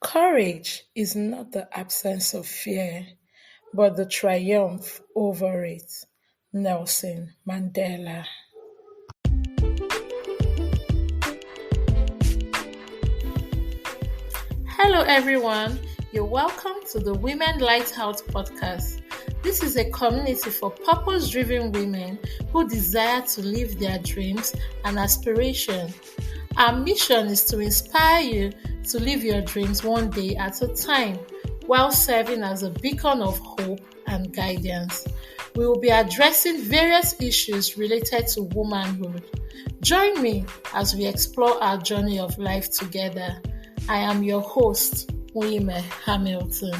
Courage is not the absence of fear, but the triumph over it. Nelson Mandela. Hello, everyone. You're welcome to the Women Lighthouse podcast. This is a community for purpose driven women who desire to live their dreams and aspirations. Our mission is to inspire you to live your dreams one day at a time while serving as a beacon of hope and guidance. We will be addressing various issues related to womanhood. Join me as we explore our journey of life together. I am your host, Uyime Hamilton.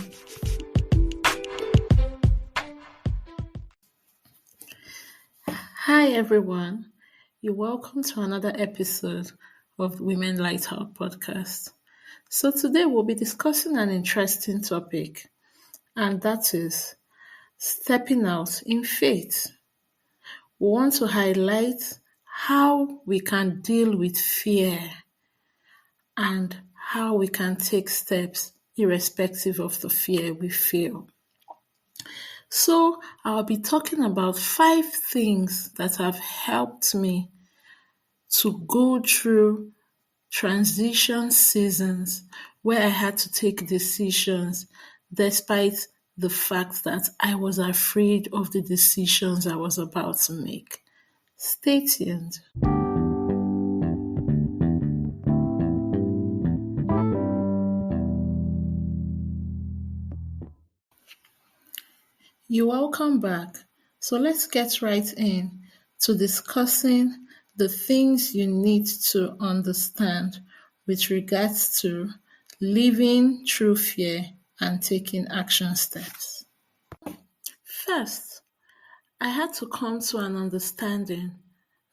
Hi everyone, you're welcome to another episode of Women Lighthouse podcast. So today we'll be discussing an interesting topic, and that is stepping out in faith. We want to highlight how we can deal with fear and how we can take steps irrespective of the fear we feel. So I'll be talking about 5 things that have helped me to go through transition seasons where I had to take decisions despite the fact that I was afraid of the decisions I was about to make. Stay tuned. You're welcome back. So let's get right in to discussing the things you need to understand with regards to living through fear and taking action steps. First, I had to come to an understanding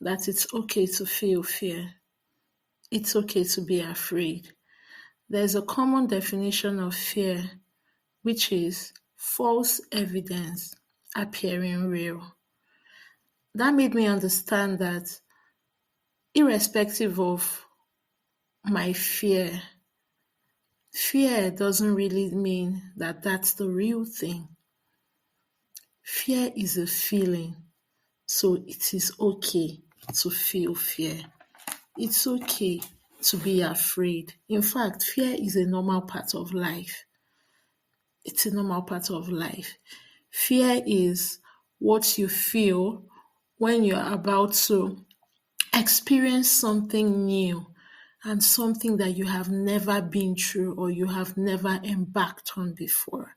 that it's okay to feel fear. It's okay to be afraid. There's a common definition of fear, which is false evidence appearing real. That made me understand that irrespective of my fear doesn't really mean that that's the real thing. Fear is a feeling, so it is okay to feel fear. It's okay to be afraid. In fact, fear is a normal part of life. It's a normal part of life. Fear is what you feel when you're about to experience something new and something that you have never been through or you have never embarked on before.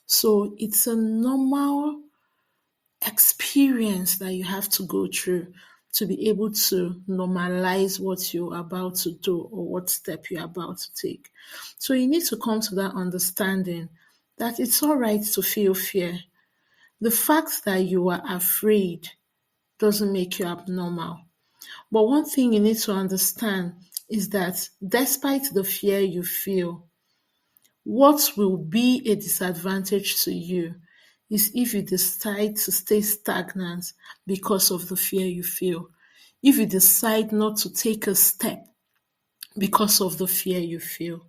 So it's a normal experience that you have to go through to be able to normalize what you're about to do or what step you're about to take. So you need to come to that understanding that it's all right to feel fear. The fact that you are afraid doesn't make you abnormal. But one thing you need to understand is that despite the fear you feel, what will be a disadvantage to you is if you decide to stay stagnant because of the fear you feel. If you decide not to take a step because of the fear you feel.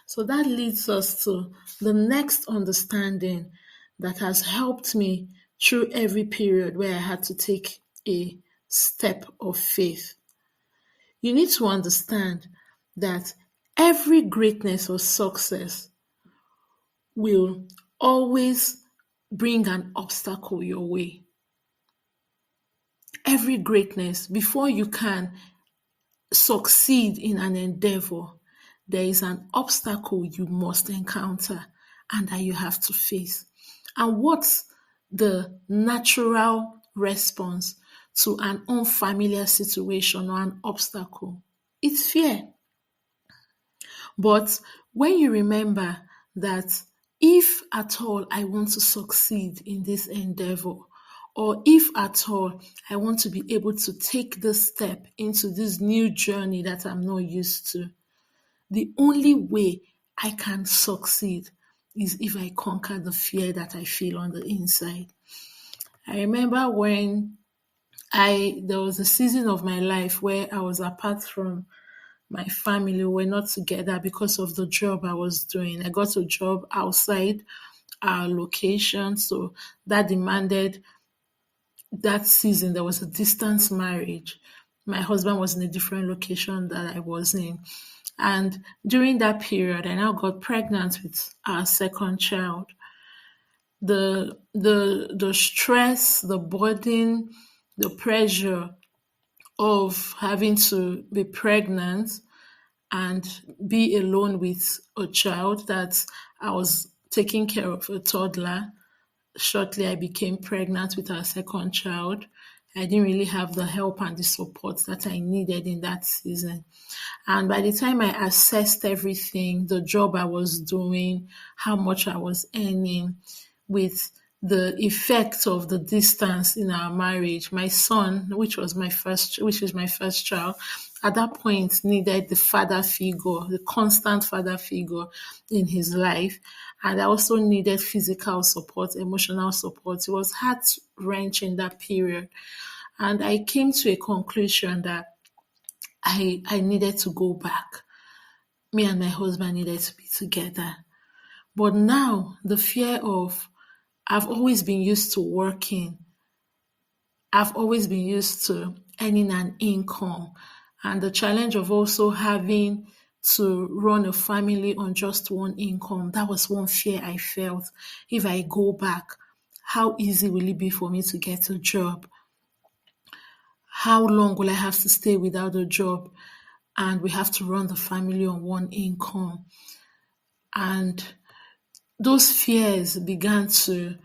So that leads us to the next understanding that has helped me through every period where I had to take a step of faith. You need to understand that every greatness or success will always bring an obstacle your way. Every greatness, before you can succeed in an endeavor, there is an obstacle you must encounter and that you have to face. And what's the natural response to an unfamiliar situation or an obstacle? It's fear. But when you remember that if at all I want to succeed in this endeavor, or if at all I want to be able to take this step into this new journey that I'm not used to, the only way I can succeed is if I conquer the fear that I feel on the inside. I remember when there was a season of my life where I was apart from my family were not together because of the job I was doing. I got a job outside our location, so that demanded that season there was a distance marriage. My husband was in a different location that I was in. And during that period, I now got pregnant with our second child. The stress, the burden, the pressure of having to be pregnant and be alone with a child that I was taking care of, a toddler. Shortly, I became pregnant with our second child. I didn't really have the help and the support that I needed in that season. And by the time I assessed everything, the job I was doing, how much I was earning, with the effect of the distance in our marriage, my son, which is my first child, at that point needed the father figure, the constant father figure in his life. And I also needed physical support, emotional support. It was heart wrenching that period. And I came to a conclusion that I needed to go back. Me and my husband needed to be together. But now the fear of, I've always been used to working. I've always been used to earning an income. And the challenge of also having to run a family on just one income, that was one fear I felt. If I go back, how easy will it be for me to get a job? How long will I have to stay without a job? And we have to run the family on one income. And those fears began to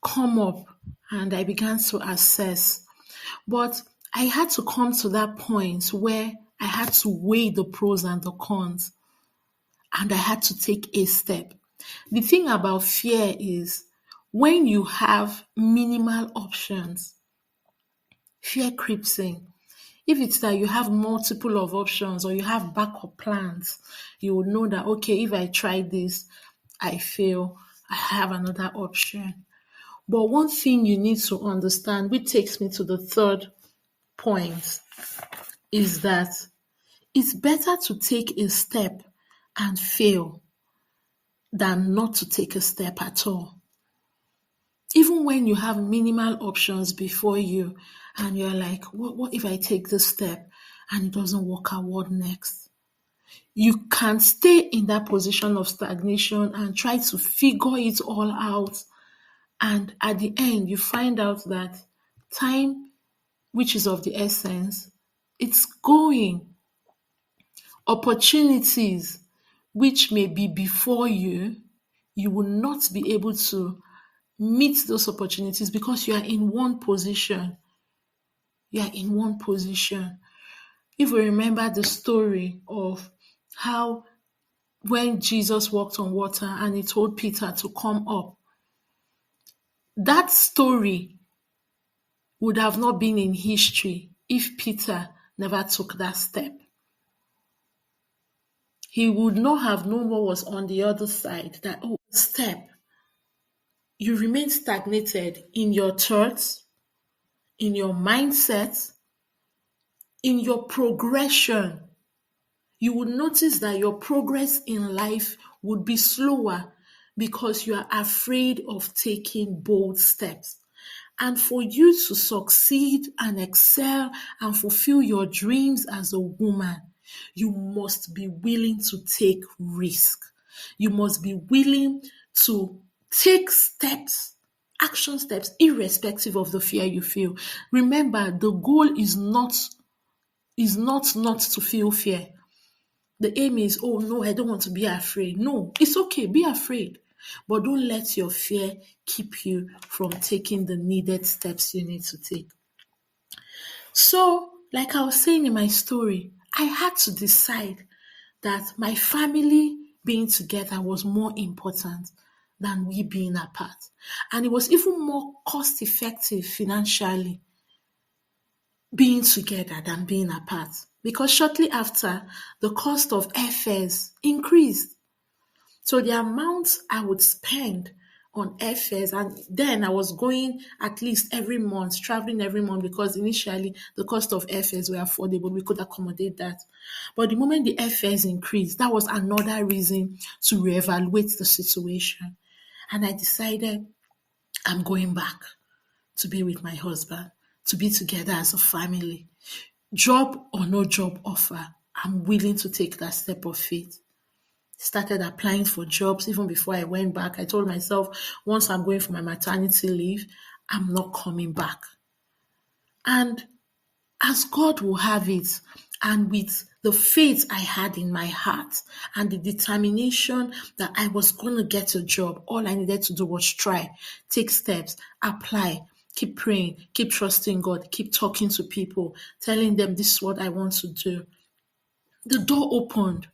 come up and I began to assess. But I had to come to that point where I had to weigh the pros and the cons and I had to take a step. The thing about fear is when you have minimal options, fear creeps in. If it's that you have multiple of options or you have backup plans, you will know that, okay, if I try this, I fail, I have another option. But one thing you need to understand, which takes me to the third point, is that it's better to take a step and fail than not to take a step at all. Even when you have minimal options before you and you're like, what if I take this step and it doesn't work out, what next? You can stay in that position of stagnation and try to figure it all out. And at the end, you find out that time, which is of the essence, it's going. Opportunities which may be before you, you will not be able to meet those opportunities because you are in one position. You are in one position. If we remember the story of how when Jesus walked on water and he told Peter to come up, that story would have not been in history if Peter never took that step. He would not have known what was on the other side, that, oh, step. You remain stagnated in your thoughts, in your mindset, in your progression. You will notice that your progress in life would be slower because you are afraid of taking bold steps. And for you to succeed and excel and fulfill your dreams as a woman, you must be willing to take risk. You must be willing to take steps, action steps, irrespective of the fear you feel. Remember, the goal is not to feel fear. The aim is, oh no, I don't want to be afraid. No, it's okay, be afraid. But don't let your fear keep you from taking the needed steps you need to take. So, like I was saying in my story, I had to decide that my family being together was more important than we being apart. And it was even more cost effective financially being together than being apart. Because shortly after, the cost of airfares increased. So the amount I would spend on airfares. And then I was going at least every month, traveling every month, because initially the cost of airfares were affordable. We could accommodate that. But the moment the airfares increased, that was another reason to reevaluate the situation. And I decided I'm going back to be with my husband, to be together as a family. Job or no job offer, I'm willing to take that step of faith. Started applying for jobs even before I went back. I told myself, once I'm going for my maternity leave, I'm not coming back. And as God will have it, and with the faith I had in my heart and the determination that I was going to get a job, all I needed to do was try, take steps, apply, keep praying, keep trusting God, keep talking to people, telling them this is what I want to do. The door opened.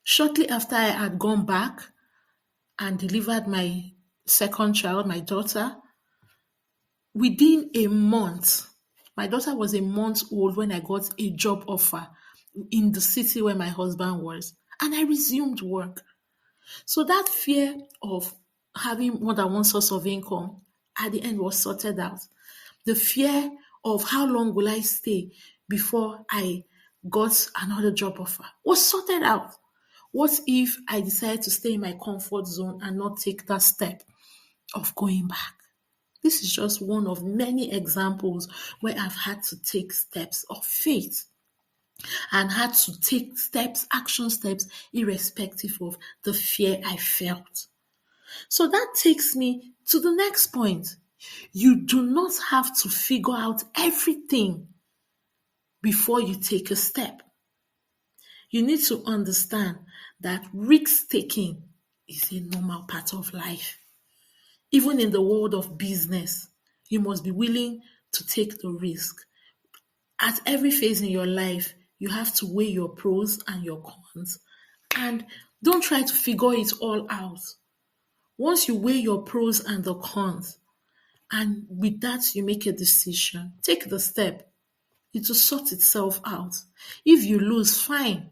Shortly after I had gone back and delivered my second child, my daughter, within a month, my daughter was a month old when I got a job offer in the city where my husband was, and I resumed work. So that fear of having more than one source of income at the end was sorted out. The fear of how long will I stay before I got another job offer was sorted out. What if I decide to stay in my comfort zone and not take that step of going back? This is just one of many examples where I've had to take steps of faith and had to take steps, action steps, irrespective of the fear I felt. So that takes me to the next point. You do not have to figure out everything before you take a step. You need to understand that risk taking is a normal part of life. Even in the world of business, you must be willing to take the risk. At every phase in your life, you have to weigh your pros and your cons. And don't try to figure it all out. Once you weigh your pros and the cons, and with that you make a decision, take the step. It will sort itself out. If you lose, fine.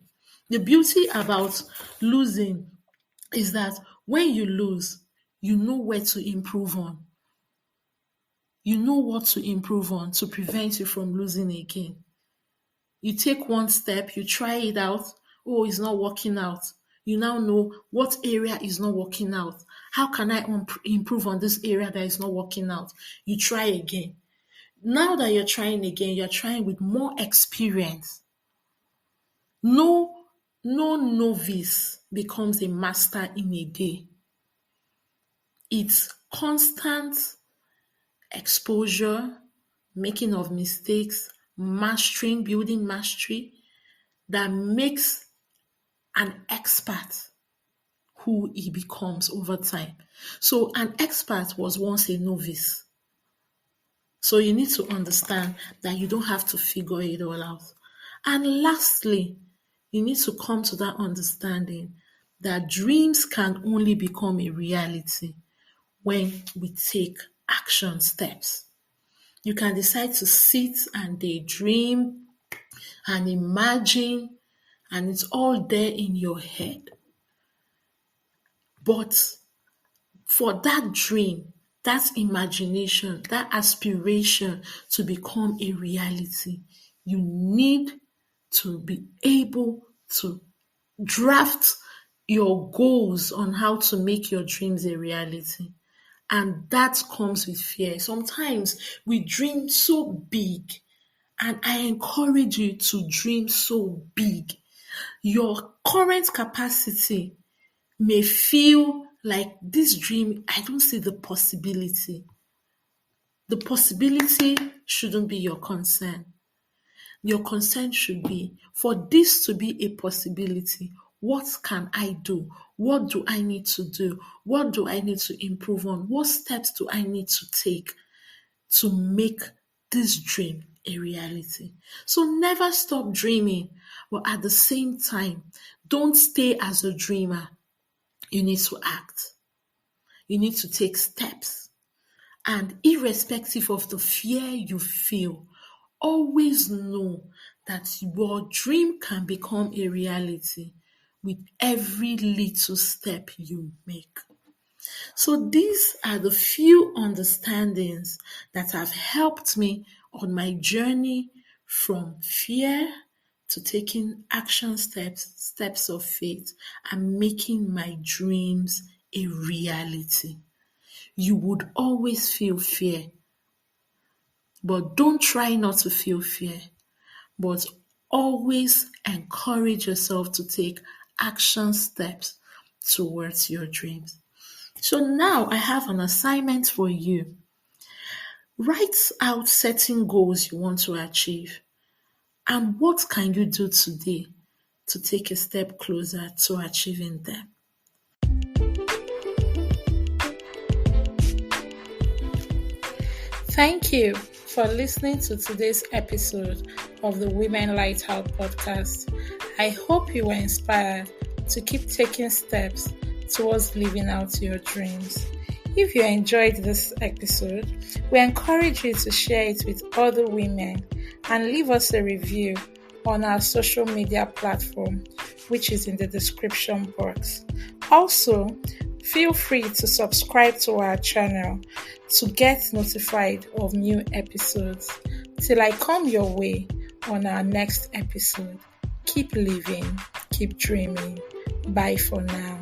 The beauty about losing is that when you lose, you know where to improve on. You know what to improve on to prevent you from losing again. You take one step, you try it out. Oh, it's not working out. You now know what area is not working out. How can I improve on this area that is not working out? You try again. Now that you're trying again, you're trying with more experience. No, no novice becomes a master in a day. It's constant exposure, making of mistakes, mastering, building mastery that makes an expert who he becomes over time. So an expert was once a novice. So you need to understand that you don't have to figure it all out. And lastly, you need to come to that understanding that dreams can only become a reality when we take action steps. You can decide to sit and daydream and imagine, and it's all there in your head. But for that dream, that imagination, that aspiration to become a reality, you need to be able to draft your goals on how to make your dreams a reality. And that comes with fear. Sometimes we dream so big, and I encourage you to dream so big. Your current capacity may feel like this dream, I don't see the possibility. The possibility shouldn't be your concern. Your concern should be for this to be a possibility. What can I do? What do I need to do? What do I need to improve on? What steps do I need to take to make this dream a reality? So never stop dreaming, but at the same time, don't stay as a dreamer. You need to act. You need to take steps. And irrespective of the fear you feel, always know that your dream can become a reality with every little step you make. So these are the few understandings that have helped me on my journey from fear to taking action steps of faith and making my dreams a reality. You would always feel fear, but don't try not to feel fear, but always encourage yourself to take action steps towards your dreams. So now I have an assignment for you. Write out certain goals you want to achieve and what can you do today to take a step closer to achieving them. Thank you for listening to today's episode of the Women Light Out podcast. I hope you were inspired to keep taking steps towards living out your dreams. If you enjoyed this episode, we encourage you to share it with other women and leave us a review on our social media platform, which is in the description box. Also, feel free to subscribe to our channel to get notified of new episodes. Till I come your way on our next episode, keep living, keep dreaming. Bye for now.